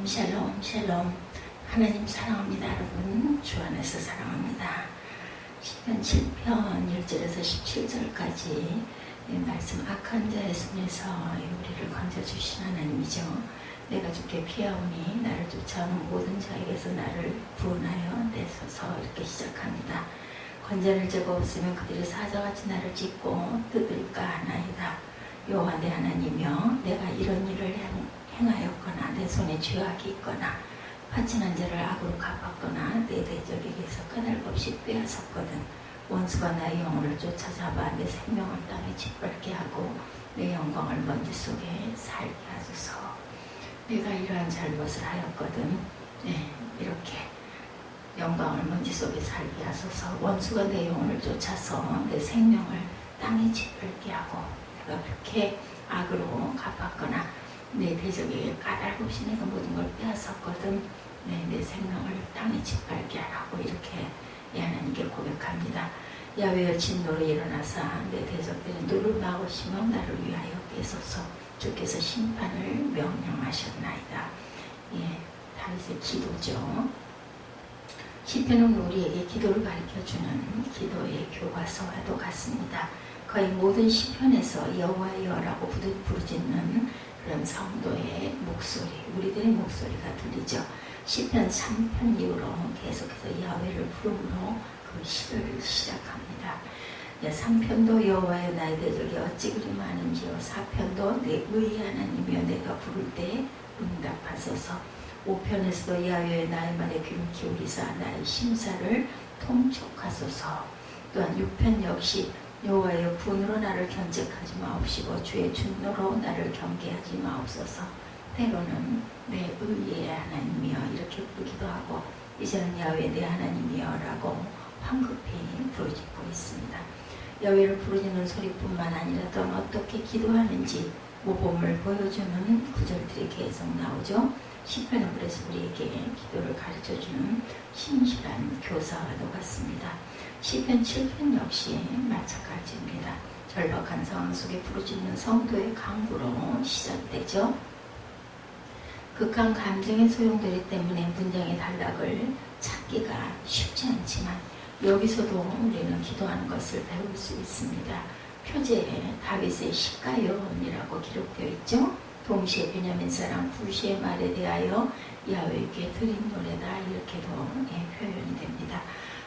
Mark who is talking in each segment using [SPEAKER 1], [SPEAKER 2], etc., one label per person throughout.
[SPEAKER 1] 샬롬 샬롬. 하나님 사랑합니다. 여러분 주 안에서 사랑합니다. 시편 7편 1절에서 17절까지 말씀, 악한 자의 손에서 우리를 건져주신 하나님이죠. 내가 주께 피하오니 나를 쫓아오는 모든 자에게서 나를 구원하여 내소서. 이렇게 시작합니다. 권장을 죄가 없으면 그들이 사자같이 나를 찢고 뜯을까 하나이다. 여호와 내 하나님이여, 내가 이런 일을 행하였거나 내 손에 죄악이 있거나 파친한 자를 악으로 갚았거나 내 대적에게서 까닭없이 빼앗았거든. 원수가 나의 영혼을 쫓아잡아 내 생명을 땅에 짓밟게 하고 내 영광을 먼지 속에 살게 하소서. 내가 이러한 잘못을 하였거든. 이렇게 영광을 먼지 속에 살게 하소서. 원수가 내 영혼을 쫓아서 내 생명을 땅에 짓밟게 하고 내가 그렇게 악으로 갚았거나 내 대적에게 까닭없이 내가 모든 걸 빼앗았거든. 내 생명을 땅에 짓밟게 하라고 이렇게 하나님께 고백합니다. 야훼여 진노로 일어나사 내 대적들의 눈을 막으시며 나를 위하여 깨소서. 주께서 심판을 명령하셨나이다. 다윗의 기도죠. 시편은 우리에게 기도를 가르쳐주는 기도의 교과서와도 같습니다. 거의 모든 시편에서 여호와여라고 부르짖는 그런 성도의 목소리, 우리들의 목소리가 들리죠. 시편 3편 이후로 계속해서 야훼를 부름으로 그 시를 시작합니다. 3편도 여호와여 나의 대적이 어찌 그리 많은지요. 4편도 내 의의 하나님이여 내가 부를 때 응답하소서. 5편에서도 야훼여 나의 말에 귀를 기울이사 나의 심사를 통촉하소서. 또한 6편 역시 여호와여 분으로 나를 견책하지 마옵시고 주의 진노로 나를 경계하지 마옵소서. 때로는 내 의의 하나님이여 이렇게 부르기도 하고 이제는 야훼 내 하나님이여 라고 황급히 부르짖고 있습니다. 야훼를 부르짖는 소리뿐만 아니라 또 어떻게 기도하는지 모범을 보여주는 구절들이 계속 나오죠. 시편은 그래서 우리에게 기도를 가르쳐주는 신실한 교사와도 같습니다. 시편 7편 역시 마찬가지입니다. 절박한 상황 속에 부르짖는 성도의 강구로 시작되죠. 극한 감정의 소용돌이 때문에 문장의 단락을 찾기가 쉽지 않지만 여기서도 우리는 기도하는 것을 배울 수 있습니다. 표제에 다윗의 시가요이라고 기록되어 있죠. 동시에 베냐민 사람 구시의 말에 대하여 야훼께 드린 노래다 이렇게도 표현이 됩니다.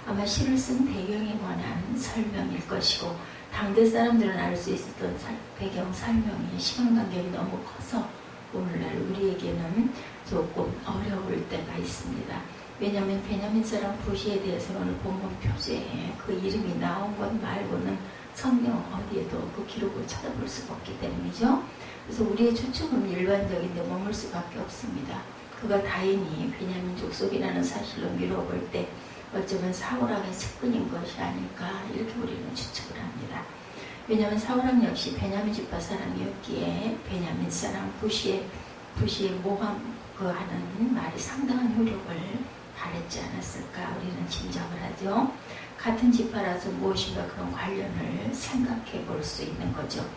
[SPEAKER 1] 아마 시를 쓴 배경에 관한 설명일 것이고 당대 사람들은 알 수 있었던 배경 설명이 시간 간격이 너무 커서 오늘날 우리에게는 조금 어려울 때가 있습니다. 왜냐하면 베냐민 사람 구시에 대해서는 본문 표제에 그 이름이 나온 것 말고는 성경 어디에도 그 기록을 찾아볼 수가 없기 때문이죠. 그래서 우리의 추측은 일반적인데 머물 수밖에 없습니다. 그가 다인이 베냐민 족속이라는 사실로 미뤄볼 때 어쩌면 사울왕의 측근인 것이 아닐까 이렇게 우리는 추측을 합니다. 왜냐하면 사울왕 역시 베냐민 지파 사람이었기에 베냐민 사람 구시의 모함 하는 말이 상당한 효력을 발했지 않았을까 우리는 짐작을 하죠. 같은 지파라서 무엇인가 그런 관련을 생각해 볼 수 있는 거죠.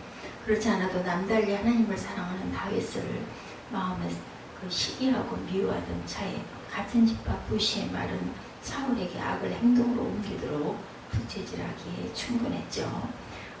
[SPEAKER 1] 그렇지 않아도 남달리 하나님을 사랑하는 다윗을 마음에 시기하고 미워하던 차에 같은 지파 구시의 말은 사울에게 악을 행동으로 옮기도록 부채질하기에 충분했죠.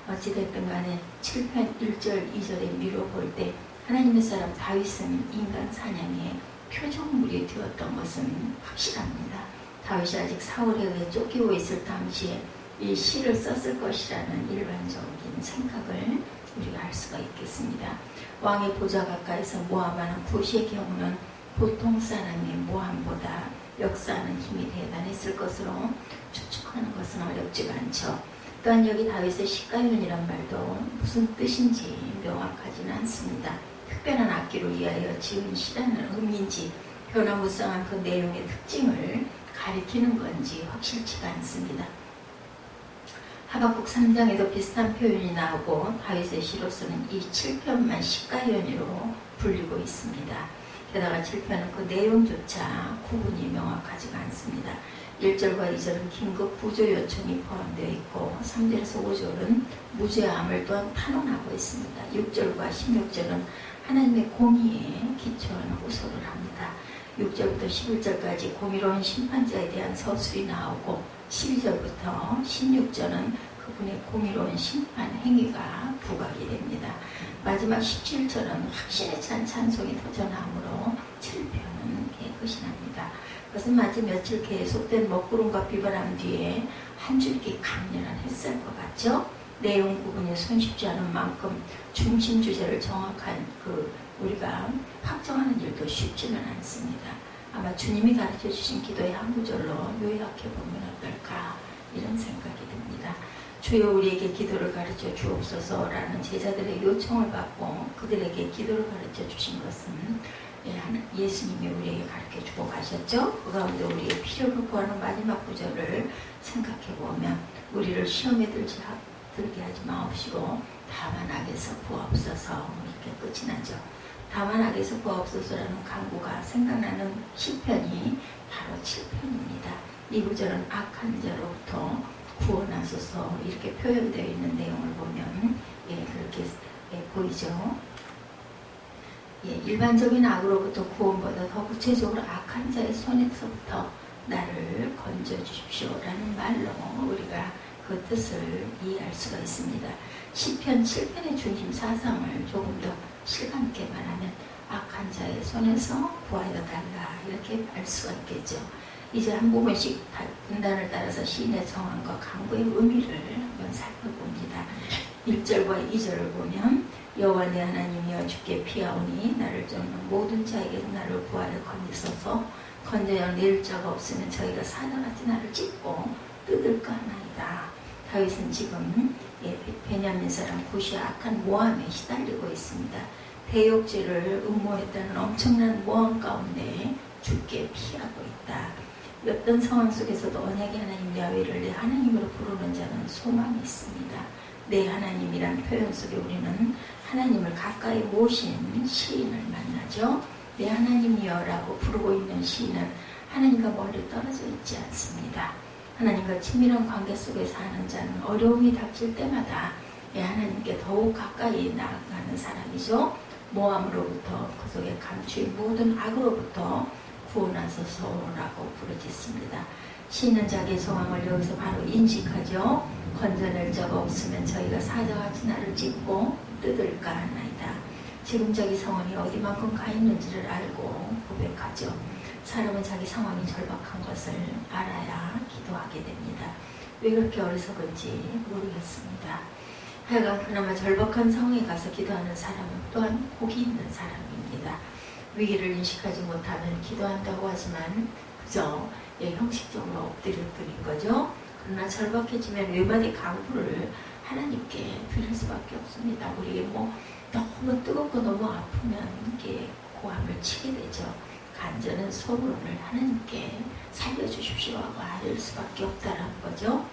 [SPEAKER 1] 어찌됐든 간에 7편 1절 2절에 미뤄볼 때 하나님의 사람 다윗은 인간 사냥의 표적물이 되었던 것은 확실합니다. 다윗이 아직 사울에 의해 쫓기고 있을 당시에 이 시를 썼을 것이라는 일반적인 생각을 우리가 할 수가 있겠습니다. 왕의 보좌 가까이서 모함하는 구시의 경우는 보통 사람의 모함보다 역사하는 힘이 대단했을 것으로 추측하는 것은 어렵지가 않죠. 또한 여기 다윗의 시가요이란 말도 무슨 뜻인지 명확하지는 않습니다. 특별한 악기를 위하여 지은 시라는 의미인지 변화무쌍한 그 내용의 특징을 가리키는 건지 확실치가 않습니다. 하박국 3장에도 비슷한 표현이 나오고 다윗의 시로서는 이 7편만 시가요이로 불리고 있습니다. 게다가 7편은 그 내용조차 구분이 명확하지가 않습니다. 1절과 2절은 긴급 구조 요청이 포함되어 있고 3절에서 5절은 무죄함을 또한 탄원하고 있습니다. 6절과 16절은 하나님의 공의에 기초한 호소를 합니다. 6절부터 11절까지 공의로운 심판자에 대한 서술이 나오고 12절부터 16절은 그분의 공의로운 심판 행위가 부각이 됩니다. 마지막 17절은 확신에 찬 찬송이 터져나오므로 7편은 끝이 납니다. 그것은 마치 며칠 계속된 먹구름과 비바람 뒤에 한 줄기 강렬한 햇살과 같죠? 내용 부분이 손쉽지 않은 만큼 중심 주제를 정확한 우리가 확정하는 일도 쉽지는 않습니다. 아마 주님이 가르쳐 주신 기도의 한 구절로 요약해 보면 어떨까 이런 생각이 듭니다. 주여 우리에게 기도를 가르쳐 주옵소서라는 제자들의 요청을 받고 그들에게 기도를 가르쳐 주신 것은 예수님이 우리에게 가르쳐 주고 가셨죠. 그 가운데 우리의 필요를 구하는 마지막 구절을 생각해 보면 우리를 시험에 들게 하지 마옵시고 다만 악에서 구하옵소서 이렇게 끝이 나죠. 다만 악에서 구하옵소서라는 간구가 생각나는 시편이 바로 7편입니다. 이 구절은 악한 자로부터 구원하소서 이렇게 표현되어 있는 내용을 보면 그렇게 보이죠. 일반적인 악으로부터 구원보다 더 구체적으로 악한 자의 손에서부터 나를 건져주십시오라는 말로 우리가 그 뜻을 이해할 수가 있습니다. 시편 7편의 중심 사상을 조금 더 실감있게 말하면 악한 자의 손에서 구하여 달라 이렇게 알 수가 있겠죠. 이제 한 부분씩 분단을 따라서 시인의 정황과 강구의 의미를 한번 살펴봅니다. 1절과 2절을 보면 여호와 내 하나님이여 주께 피하오니 나를 쫓는 모든 자에게 나를 구하여 건지소서 건져야 낼 자가 없으면 저희가 사자같이 나를 찢고 뜯을까 하나이다. 다윗은 지금 베냐민 사람 구시와 악한 모함에 시달리고 있습니다. 대욕죄를 음모했다는 엄청난 모함 가운데 죽게 피하고 있다. 어떤 상황 속에서도 언약의 하나님 야훼를 내 하나님으로 부르는 자는 소망이 있습니다. 내 하나님이란 표현 속에 우리는 하나님을 가까이 모신 시인을 만나죠. 내 하나님이여 라고 부르고 있는 시인은 하나님과 멀리 떨어져 있지 않습니다. 하나님과 친밀한 관계 속에 사는 자는 어려움이 닥칠 때마다 하나님께 더욱 가까이 나아가는 사람이죠. 모함으로부터 그 속에 감추인 모든 악으로부터 구원하소서라고 부르짖습니다. 시인은 자기의 상황을 여기서 바로 인식하죠. 건져낼 자가 없으면 저희가 사자같이 나를 찢고 뜯을까 하나이다. 지금 자기 상황이 어디만큼 가 있는지를 알고 고백하죠. 사람은 자기 상황이 절박한 것을 알아야 기도하게 됩니다. 왜 그렇게 어리석은지 모르겠습니다. 하여간 그나마 절박한 상황에 가서 기도하는 사람은 또한 복이 있는 사람입니다. 위기를 인식하지 못하면 기도한다고 하지만 그저 형식적으로 엎드릴 뿐인 거죠. 그러나 절박해지면 외마디 간구를 하나님께 드릴 수밖에 없습니다. 우리에게 너무 뜨겁고 너무 아프면 이게 고함을 치게 되죠. 간절한 소원을 하나님께 살려주십시오 하고 아뢰을 수밖에 없다는 거죠.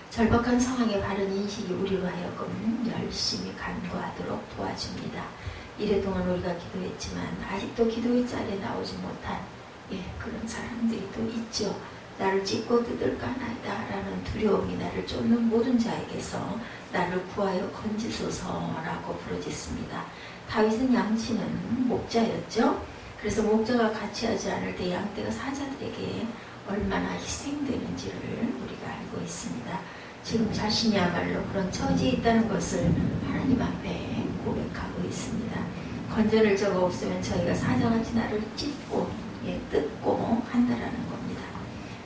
[SPEAKER 1] 절박한 상황의 바른 인식이 우리로 하여금 열심히 간구하도록 도와줍니다. 이래동안 우리가 기도했지만 아직도 기도의 자리에 나오지 못한 그런 사람들이 또 있죠. 나를 찢고 뜯을까 하나이다 라는 두려움이 나를 쫓는 모든 자에게서 나를 구하여 건지소서라고 부르짖습니다. 다윗은 양치는 목자였죠. 그래서 목자가 같이 하지 않을 때 양떼가 사자들에게 얼마나 희생되는지를 우리가 알고 있습니다. 지금 자신이야말로 그런 처지에 있다는 것을 하나님 앞에 고백하고 있습니다. 건져낼 자가 없으면 저희가 사자같이 나를 찢고 뜯고 한다라는 겁니다.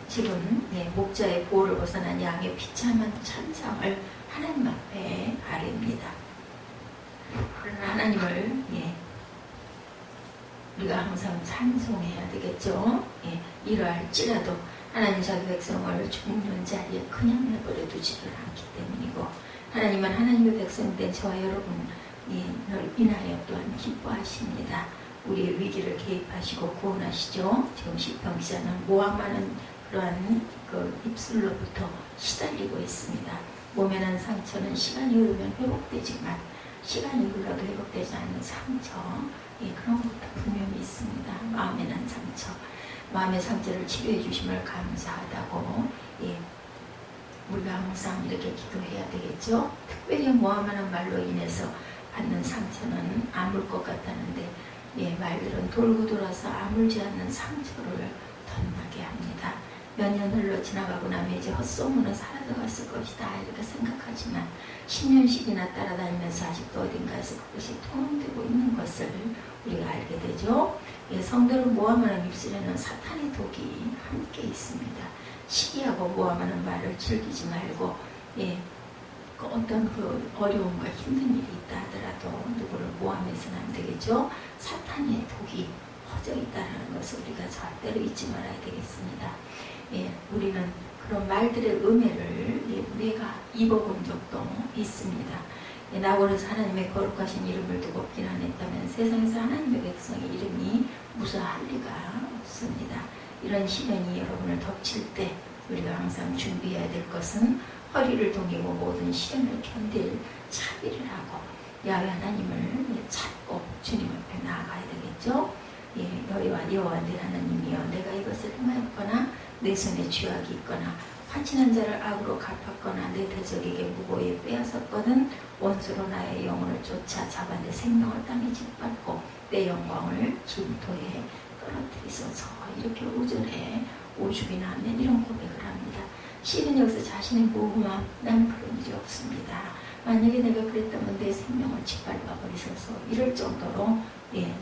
[SPEAKER 1] 지금 목자의 보호를 벗어난 양의 비참한 참상을 하나님 앞에 아뢰입니다. 그러나 하나님을 우리가 항상 찬송해야 되겠죠. 이러할지라도 하나님 자기 백성을 죽는 자리에 그냥 내버려 두지를 않기 때문이고 하나님은 하나님의 백성된 저와 여러분을 인하여 또한 기뻐하십니다. 우리의 위기를 개입하시고 구원하시죠. 지금 시편 기자는 모함하는 그러한 입술로부터 시달리고 있습니다. 몸에 난 상처는 시간이 흐르면 회복되지만 시간이 흘러도 회복되지 않는 상처 그런 것도 분명히 있습니다. 마음에 난 상처 마음의 상처를 치료해 주심을 감사하다고 우리가 항상 이렇게 기도해야 되겠죠. 특별히 모함하는 말로 인해서 받는 상처는 아물 것 같았는데 말들은 돌고 돌아서 아물지 않는 상처를 덧나게 합니다. 몇 년 흘러 지나가고 나면 이제 헛소문은 사라져갔을 것이다 이렇게 생각하지만 10년씩이나 따라다니면서 아직도 어딘가에서 그것이 통용되고 있는 것을 우리가 알게 되죠. 성도를 모함하는 입술에는 사탄의 독이 함께 있습니다. 시기하고 모함하는 말을 즐기지 말고 어떤 그 어려움과 힘든 일이 있다 하더라도 누구를 모함해서는 안 되겠죠. 사탄의 독이 퍼져 있다는 것을 우리가 절대로 잊지 말아야 되겠습니다. 우리는 그런 말들의 음해를 내가 입어본 적도 있습니다. 나고르서 하나님의 거룩하신 이름을 두고 비난했다면 세상에서 하나님의 백성의 이름이 무사할 리가 없습니다. 이런 시련이 여러분을 덮칠 때 우리가 항상 준비해야 될 것은 허리를 동이고 모든 시련을 견딜 차비를 하고 야훼 하나님을 찾고 주님 앞에 나아가야 되겠죠. 여호와 내 하나님이여 내가 이것을 행하였거나 내 손에 죄악이 있거나 화친한 자를 악으로 갚았거나 내 대적에게 무고히 빼앗았거든 원수로 나의 영혼을 쫓아 잡아 내 생명을 땅에 짓밟고 내 영광을 진토에 떨어뜨리소서. 이렇게 5절에 오죽이나 하면 이런 고백을 합니다. 시는 여기서 자신의 모험함 나는 그런 일이 없습니다. 만약에 내가 그랬다면 내 생명을 짓밟아 버리소서. 이럴 정도로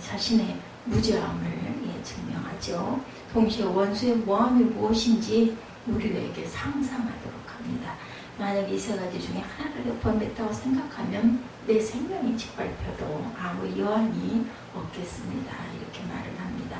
[SPEAKER 1] 자신의 무죄함을 증명하죠. 동시에 원수의 모함이 무엇인지 우리에게 상상하도록 합니다. 만약 이 세 가지 중에 하나를 범했다고 생각하면 내 생명이 짓밟혀도 아무 여한이 없겠습니다. 이렇게 말을 합니다.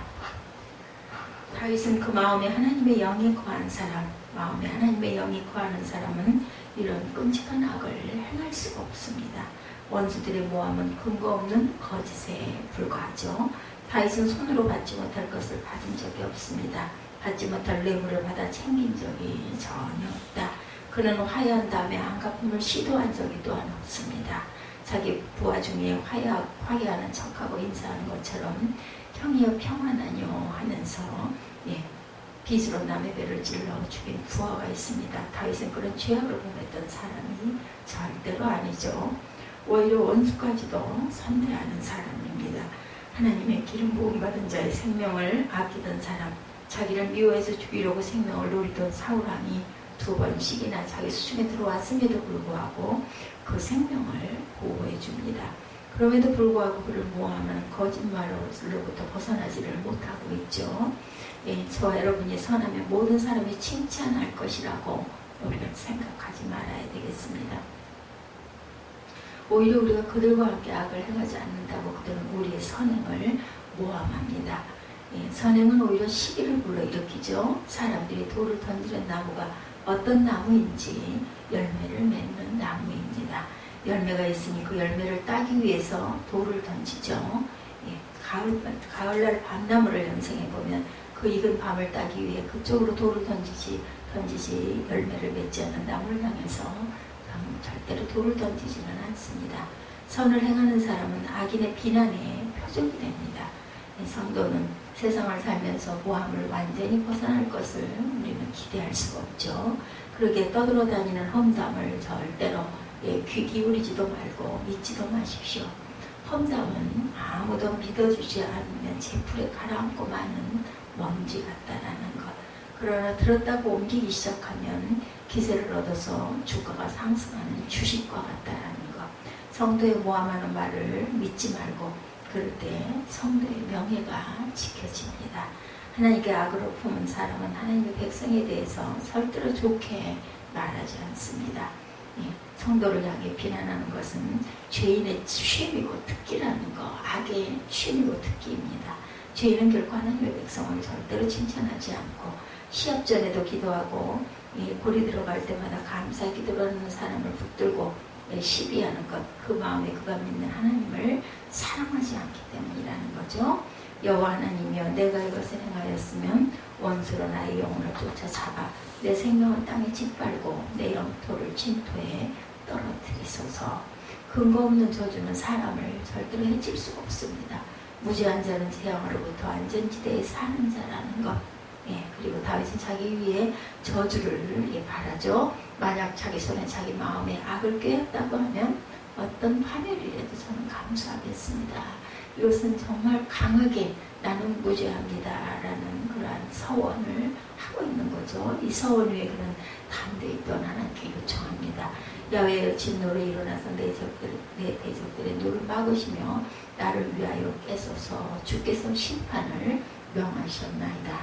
[SPEAKER 1] 다윗은 그 마음에 하나님의 영이 거한 사람, 마음에 하나님의 영이 거하는 사람은 이런 끔찍한 악을 행할 수가 없습니다. 원수들의 모함은 근거 없는 거짓에 불과하죠. 다윗은 손으로 받지 못할 것을 받은 적이 없습니다. 받지 못할 뇌물을 받아 챙긴 적이 전혀 없다. 그는 화해한 다음에 안갚음을 시도한 적이 또한 없습니다. 자기 부하 중에 화해하는 척하고 인사하는 것처럼 형이여 평안하뇨 하면서 빚으로 남의 배를 찔러 죽인 부하가 있습니다. 다윗은 그런 죄악을 범했던 사람이 절대로 아니죠. 오히려 원수까지도 선대하는 사람입니다. 하나님의 기름 부음 받은 자의 생명을 아끼던 사람, 자기를 미워해서 죽이려고 생명을 노리던 사울왕이 2번씩이나 자기 수중에 들어왔음에도 불구하고 그 생명을 보호해 줍니다. 그럼에도 불구하고 그를 모함하는 거짓말로부터 벗어나지를 못하고 있죠. 저와 여러분이 선하면 모든 사람이 칭찬할 것이라고 우리가 생각하지 말아야 되겠습니다. 오히려 우리가 그들과 함께 악을 행하지 않는다고 그들은 우리의 선행을 모함합니다. 선행은 오히려 시기를 불러일으키죠. 사람들이 돌을 던지는 나무가 어떤 나무인지 열매를 맺는 나무입니다. 열매가 있으니 그 열매를 따기 위해서 돌을 던지죠. 가을날 밤나무를 연상해보면 그 익은 밤을 따기 위해 그쪽으로 돌을 던지지 열매를 맺지 않는 나무를 향해서 절대로 돌을 던지지는 않습니다. 선을 행하는 사람은 악인의 비난의 표적이 됩니다. 성도는 세상을 살면서 모함을 완전히 벗어날 것을 우리는 기대할 수가 없죠. 그러기에 떠돌아다니는 험담을 절대로 귀 기울이지도 말고 잊지도 마십시오. 험담은 아무도 믿어주지 않으면 제풀에 가라앉고 마는 먼지 같다라는 것. 그러나 들었다고 옮기기 시작하면 기세를 얻어서 주가가 상승하는 주식과 같다라는 것. 성도의 모함하는 말을 믿지 말고 그럴 때 성도의 명예가 지켜집니다. 하나님께 악으로 품은 사람은 하나님의 백성에 대해서 절대로 좋게 말하지 않습니다. 성도를 향해 비난하는 것은 죄인의 취미고 특기라는 것, 악의 취미고 특기입니다. 죄인은 결코 하나님의 백성을 절대로 칭찬하지 않고 시합 전에도 기도하고 골이 들어갈 때마다 감사 기도를 하는 사람을 붙들고 시비하는 것, 그 마음에 그가 믿는 하나님을 사랑하지 않기 때문이라는 거죠. 여호와 하나님이여 내가 이것을 행하였으면 원수로 나의 영혼을 쫓아잡아 내 생명을 땅에 짓밟고 내 영토를 진토에 떨어뜨리소서. 근거 없는 저주는 사람을 절대로 해칠 수가 없습니다. 무죄한 자는 재앙으로부터 안전지대에 사는 자라는 것. 그리고 다윗은 자기 위에 저주를 바라죠. 만약 자기 손에 자기 마음에 악을 꾀었다고 하면 어떤 파멸이라도 저는 감수하겠습니다. 이것은 정말 강하게 나는 무죄합니다 라는 그러한 서원을 하고 있는 거죠. 이 서원 위에 그런 담대히 또한 하나님께 요청합니다. 야훼의 진노로 일어나서 내 대적들의 눈을 막으시며 나를 위하여 깨소서. 주께서 심판을 명하셨나이다.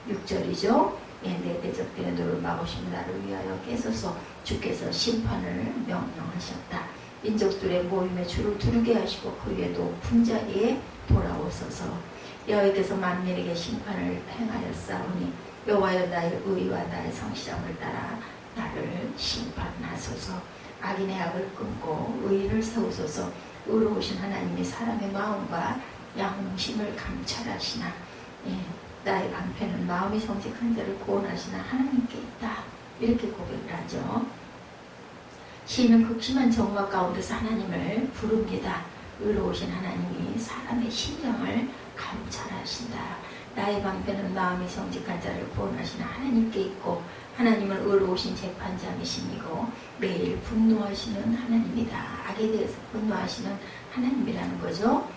[SPEAKER 1] 6절이죠. 내 대적들의 눈을 막으시며 나를 위하여 깨소서. 주께서 심판을 명령하셨다. 민족들의 모임에 줄을 두르게 하시고 그 위에 높은 자리에 돌아오소서. 여호와께서 만민에게 심판을 행하였사오니 여호와여 나의 의와 나의 성실함을 따라 나를 심판하소서. 악인의 악을 끊고 의를 세우소서. 의로우신 하나님이 사람의 마음과 양심을 감찰하시나 나의 방패는 마음이 정직한 자를 구원하시나 하나님께 있다. 이렇게 고백을 하죠. 시인은 극심한 정막 가운데서 하나님을 부릅니다. 의로우신 하나님이 사람의 심령을 감찰하신다. 나의 방패는 마음이 정직한 자를 구원하시나 하나님께 있고 하나님은 의로우신 재판장이시고 매일 분노하시는 하나님이다. 악에 대해서 분노하시는 하나님이라는 거죠.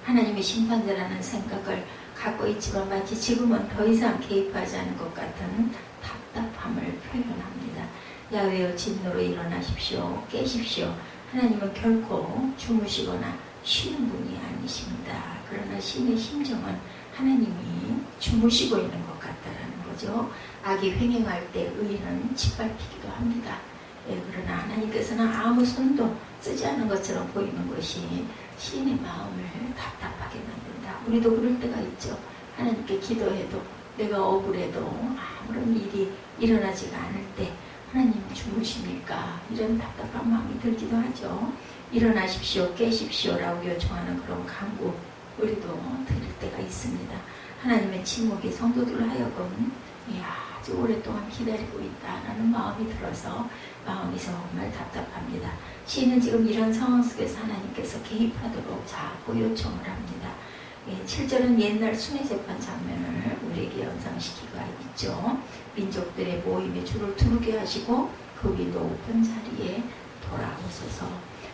[SPEAKER 1] 하나님이 심판자라는 생각을 갖고 있지만 마치 지금은 더 이상 개입하지 않은 것 같은 답답함을 표현합니다. 야훼여 진노로 일어나십시오. 깨십시오. 하나님은 결코 주무시거나 쉬는 분이 아니십니다. 그러나 신의 심정은 하나님이 주무시고 있는 것 같다라는 거죠. 악이 횡행할 때 의인은 짓밟히기도 합니다. 그러나 하나님께서는 아무 손도 쓰지 않는 것처럼 보이는 것이 시인의 마음을 답답하게 만든다. 우리도 그럴 때가 있죠. 하나님께 기도해도 내가 억울해도 아무런 일이 일어나지가 않을 때 하나님 주무십니까? 이런 답답한 마음이 들기도 하죠. 일어나십시오, 깨십시오 라고 요청하는 그런 간구 우리도 들을 때가 있습니다. 하나님의 침묵이 성도들을 하여금 아주 오랫동안 기다리고 있다라는 마음이 들어서 마음이 정말 답답합니다. 시인은 지금 이런 상황 속에서 하나님께서 개입하도록 자꾸 요청을 합니다. 7절은 옛날 순회재판 장면을 우리에게 연상시키고 있죠. 민족들의 모임에 줄을 두르게 하시고 그 위 높은 자리에 돌아오소서.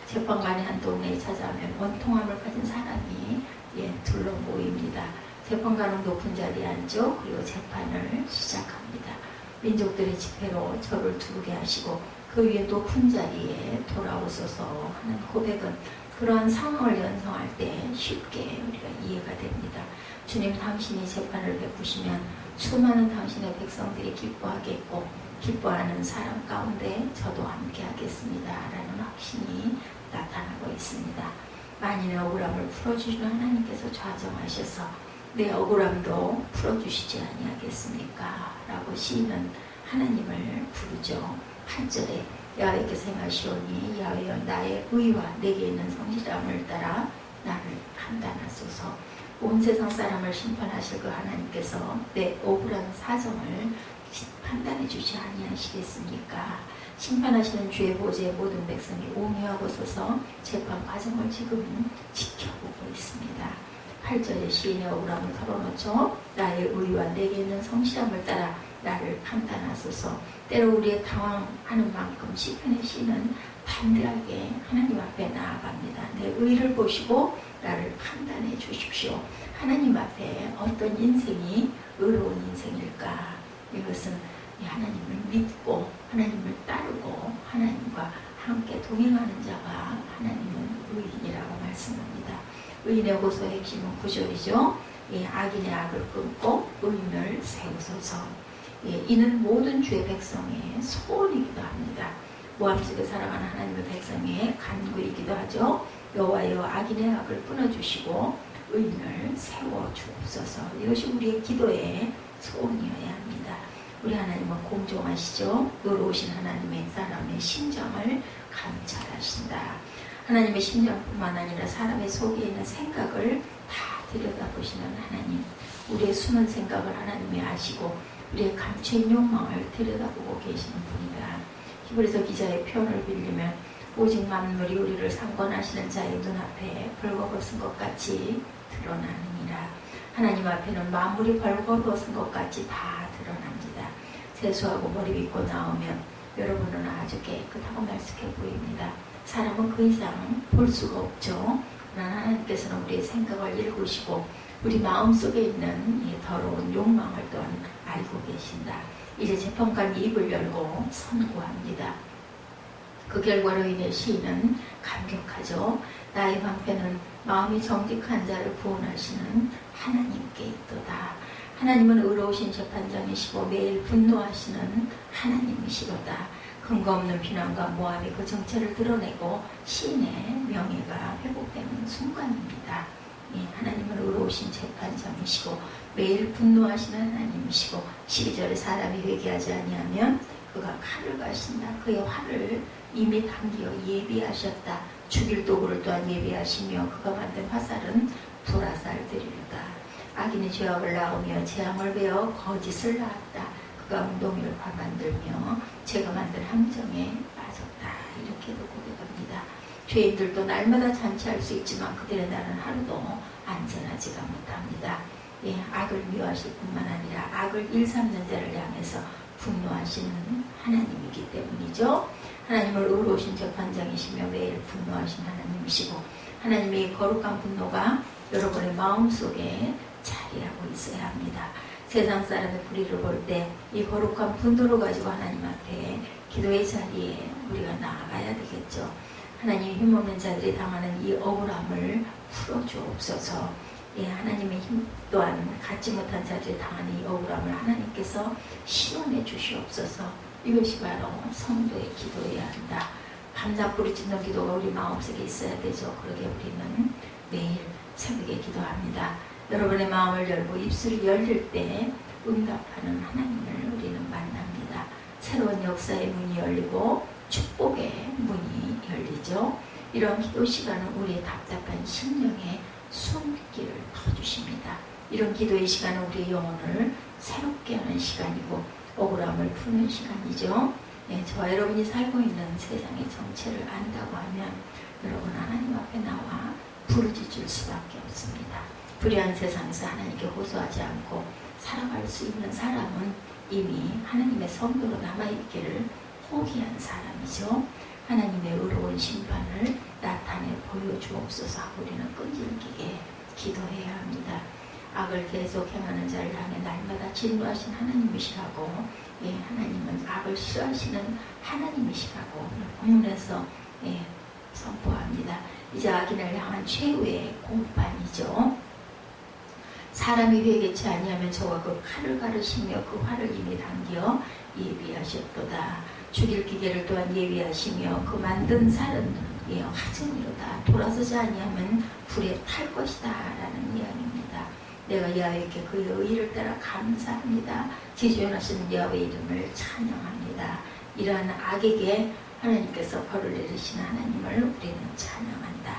[SPEAKER 1] 재판관이 한 동네에 찾아오면 원통함을 가진 사람이 둘러 모입니다. 재판관은 높은 자리에 앉죠. 그리고 재판을 시작합니다. 민족들의 집회로 저를 두르게 하시고 그 위에 높은 자리에 돌아오소서 하는 고백은 그러한 상황을 연상할 때 쉽게 우리가 이해가 됩니다. 주님 당신이 재판을 베푸시면 수많은 당신의 백성들이 기뻐하겠고 기뻐하는 사람 가운데 저도 함께 하겠습니다 라는 확신이 나타나고 있습니다. 만인의 억울함을 풀어주시는 하나님께서 좌정하셔서 내 억울함도 풀어주시지 아니하겠습니까? 라고 시인은 하나님을 부르죠. 8절에 야훼께서 행하시오니 야훼여 나의 의와 내게 있는 성실함을 따라 나를 판단하소서. 온 세상 사람을 심판하실 그 하나님께서 내 억울한 사정을 판단해 주지 아니하시겠습니까? 심판하시는 주의 보좌의 모든 백성이 옹호하고서서 재판 과정을 지금 지켜보고 있습니다. 8절에 시인의 억울함을 털어놓죠. 나의 의와 내게 있는 성실함을 따라 나를 판단하소서. 때로 우리의 당황하는 만큼 시편의 시인은 담대하게 하나님 앞에 나아갑니다. 내 의를 보시고 나를 판단해 주십시오. 하나님 앞에 어떤 인생이 의로운 인생일까? 이것은 하나님을 믿고 하나님을 따르고 하나님과 함께 동행하는 자가 하나님은 의인이라고 말씀합니다. 의인의 호소의 핵심은 9절이죠. 악인의 악을 끊고 의인을 세우소서. 이는 모든 주의 백성의 소원이기도 합니다. 모함 속에 살아가는 하나님의 백성의 간구이기도 하죠. 여호와여 악인의 악을 끊어주시고 의인을 세워주옵소서. 이것이 우리의 기도의 소원이어야 합니다. 우리 하나님은 공정하시죠. 의로우신 하나님의 사람의 심정을 감찰하신다. 하나님의 심정뿐만 아니라 사람의 속에 있는 생각을 다 들여다보시는 하나님. 우리의 숨은 생각을 하나님이 아시고 우리의 감추인 욕망을 들여다보고 계시는 분이다. 히브리서 기자의 표현을 빌리면 오직 만물이 우리를 상관하시는 자의 눈앞에 벌거벗은 것 같이 드러나느니라. 하나님 앞에는 만물이 벌거벗은 것 같이 다 드러납니다. 세수하고 머리 빗고 나오면 여러분은 아주 깨끗하고 말쑥해 보입니다. 사람은 그 이상 볼 수가 없죠. 그러나 하나님께서는 우리의 생각을 읽으시고 우리 마음속에 있는 이 더러운 욕망을 또한 알고 계신다. 이제 재판관이 입을 열고 선고합니다. 그 결과로 인해 시인은 감격하죠. 나의 방패는 마음이 정직한 자를 구원하시는 하나님께 있도다. 하나님은 의로우신 재판장이시고 매일 분노하시는 하나님이시로다. 근거 없는 비난과 모함이 그 정체를 드러내고 시인의 명예가 회복되는 순간입니다. 하나님은 의로우신 재판장이시고 매일 분노하시는 하나님이시고 12절에 사람이 회개하지 아니하면 그가 칼을 가신다. 그의 활을 이미 당기어 예비하셨다. 죽일 도구를 또한 예비하시며 그가 만든 화살은 불화살들이로다. 악인의 죄악을 낳으며 재앙을 베어 거짓을 낳았다. 그가 웅덩이를 파만들며 제가 만든 함정에 빠졌다. 이렇게도 고백합니다. 죄인들도 날마다 잔치할 수 있지만 그들의 날은 하루도 안전하지가 못합니다. 악을 미워하실 뿐만 아니라 악을 일삼는 자를 향해서 분노하시는 하나님이기 때문이죠. 하나님을 의로우신 재판장이시며 매일 분노하신 하나님이시고 하나님의 거룩한 분노가 여러분의 마음속에 자리하고 있어야 합니다. 세상 사람의 불의를 볼 때 이 거룩한 분노를 가지고 하나님 앞에 기도의 자리에 우리가 나아가야 되겠죠. 하나님 힘없는 자들이 당하는 이 억울함을 풀어주옵소서. 하나님의 힘 또한 갖지 못한 자들이 당하는 이 억울함을 하나님께서 시원해 주시옵소서. 이것이 바로 성도의 기도해야 한다. 밤낮 부르짖는 기도가 우리 마음속에 있어야 되죠. 그러게 우리는 매일 새벽에 기도합니다. 여러분의 마음을 열고 입술을 열릴 때 응답하는 하나님을 우리는 만납니다. 새로운 역사의 문이 열리고 축복의 문이 열리죠. 이런 기도 시간은 우리의 답답한 심령에 숨기를 터주십니다. 이런 기도의 시간은 우리의 영혼을 새롭게 하는 시간이고 억울함을 푸는 시간이죠. 저와 여러분이 살고 있는 세상의 정체를 안다고 하면 여러분 하나님 앞에 나와 부르짖을 수밖에 없습니다. 불의한 세상에서 하나님께 호소하지 않고 살아갈 수 있는 사람은 이미 하나님의 성도로 남아있기를 포기한 사람이죠. 하나님의 의로운 심판을 나타내 보여주옵소서 하고 우리는 끈질기게 기도해야 합니다. 악을 계속 행하는 자를 향해 날마다 진노하신 하나님이시라고 하나님은 악을 싫어하시는 하나님이시라고 본문에서 선포합니다. 이제 악인을 향한 최후의 공판이죠. 사람이 회개치 아니하면 저와 그 칼을 가르시며 그 활을 이미 당겨 예비하셨도다. 죽일 기계를 또한 예비하시며 그 만든 살은 화증이로다. 돌아서지 아니하면 불에 탈 것이다 라는 이야기입니다. 내가 야훼께 그의 의를 따라 감사합니다. 지존하시는 야훼 이름을 찬양합니다. 이러한 악에게 하나님께서 벌을 내리시는 하나님을 우리는 찬양한다.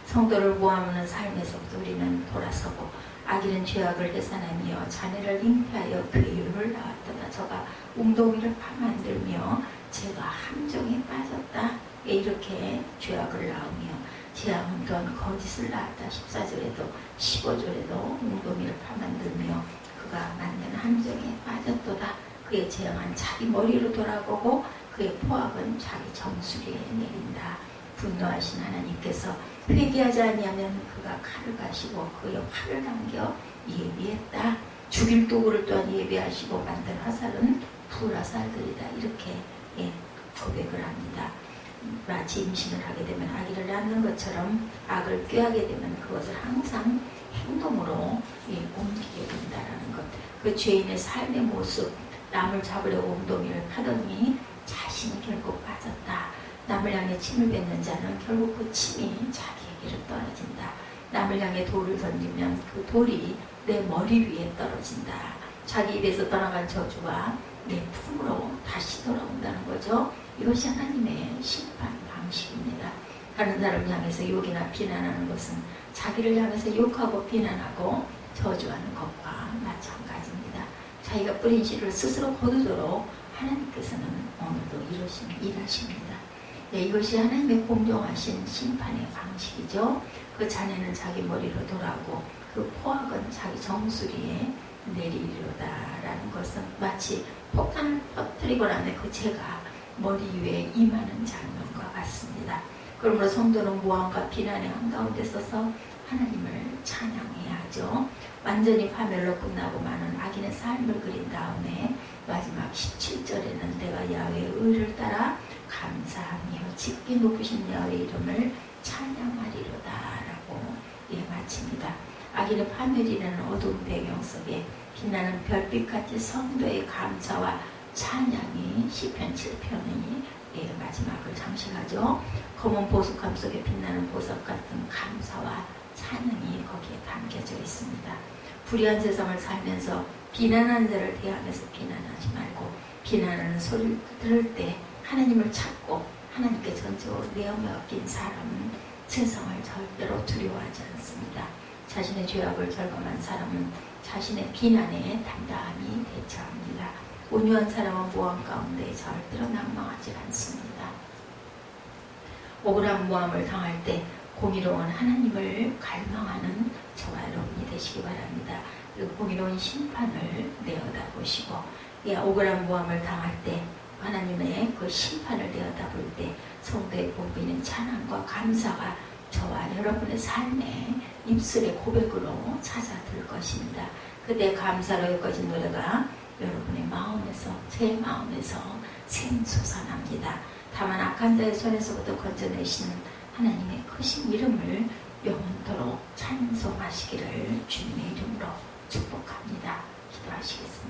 [SPEAKER 1] 성도를 모함하는 삶에서부터 우리는 돌아서고 악인은 죄악을 계산하며 자네를 잉태하여 괴유를 낳았더라. 저가 웅덩이를 파만들며 제가 함정에 빠졌다. 이렇게 죄악을 낳으며 재앙은 또한 거짓을 낳았다. 14절에도 15절에도 웅덩이를 파만들며 그가 만든 함정에 빠졌도다. 그의 재앙은 자기 머리로 돌아보고 그의 포악은 자기 정수리에 내린다. 분노하신 하나님께서 회개하지 아니하면 그가 칼을 가시고 그의 활을 당겨 예비했다. 죽일 도구를 또한 예비하시고 만든 화살은 불화살들이다. 이렇게 고백을 합니다. 마치 임신을 하게 되면 아기를 낳는 것처럼 악을 꾀하게 되면 그것을 항상 행동으로 옮기게 된다는 것. 그 죄인의 삶의 모습, 남을 잡으려고 웅덩이를 파더니 자신이 결국 빠졌다. 남을 향해 침을 뱉는 자는 결국 그 침이 자기에게로 떨어진다. 남을 향해 돌을 던지면 그 돌이 내 머리 위에 떨어진다. 자기 입에서 떠나간 저주가 내 품으로 다시 돌아온다는 거죠. 이것이 하나님의 심판 방식입니다. 다른 사람을 향해서 욕이나 비난하는 것은 자기를 향해서 욕하고 비난하고 저주하는 것과 마찬가지입니다. 자기가 뿌린 씨를 스스로 거두도록 하나님께서는 오늘도 일하십니다. 이것이 하나님의 공정하신 심판의 방식이죠. 그 자네는 자기 머리로 돌아오고 그 포악은 자기 정수리에 내리리로다라는 것은 마치 폭탄을 터뜨리고 나면 그 재가 머리 위에 임하는 장면과 같습니다. 그러므로 성도는 모함과 비난의 한가운데 서서 하나님을 찬양해야죠. 완전히 파멸로 끝나고 많은 악인의 삶을 그린 다음에 마지막 17절에는 내가 야훼의 의를 따라 감사하며 깊이 높으신 야훼의 이름을 찬양하리로다 라고 마칩니다. 악인의 파멸이라는 어두운 배경 속에 빛나는 별빛같이 성도의 감사와 찬양이 시편 7편의 마지막을 장식하죠. 검은 보석함 속에 빛나는 보석 같은 감사와 찬양이 거기에 담겨져 있습니다. 불의한 세상을 살면서 비난하는 자를 대하면서 비난하지 말고 비난하는 소리를 들을 때 하나님을 찾고 하나님께 전적으로 내어 맡긴 사람은 세상을 절대로 두려워하지 않습니다. 자신의 죄악을 절감한 사람은 자신의 비난에 담담히 대처합니다. 온유한 사람은 모함 가운데 절대로 낙망하지 않습니다. 억울한 모함을 당할 때 공의로운 하나님을 갈망하는 저와 여러분이 되시기 바랍니다. 그리고 공의로운 심판을 내어다보시고 억울한 모함을 당할 때 하나님의 그 심판을 내어다볼 때 성도의 복이는 찬양과 감사가 저와 여러분의 삶의 입술의 고백으로 찾아들 것입니다. 그때 감사로 엮어진 노래가 여러분의 마음에서 제 마음에서 샘솟아납니다. 다만 악한 자의 손에서부터 건져내시는 하나님의 크신 이름을 영원토록 찬송하시기를 주님의 이름으로 축복합니다. 기도하시겠습니다.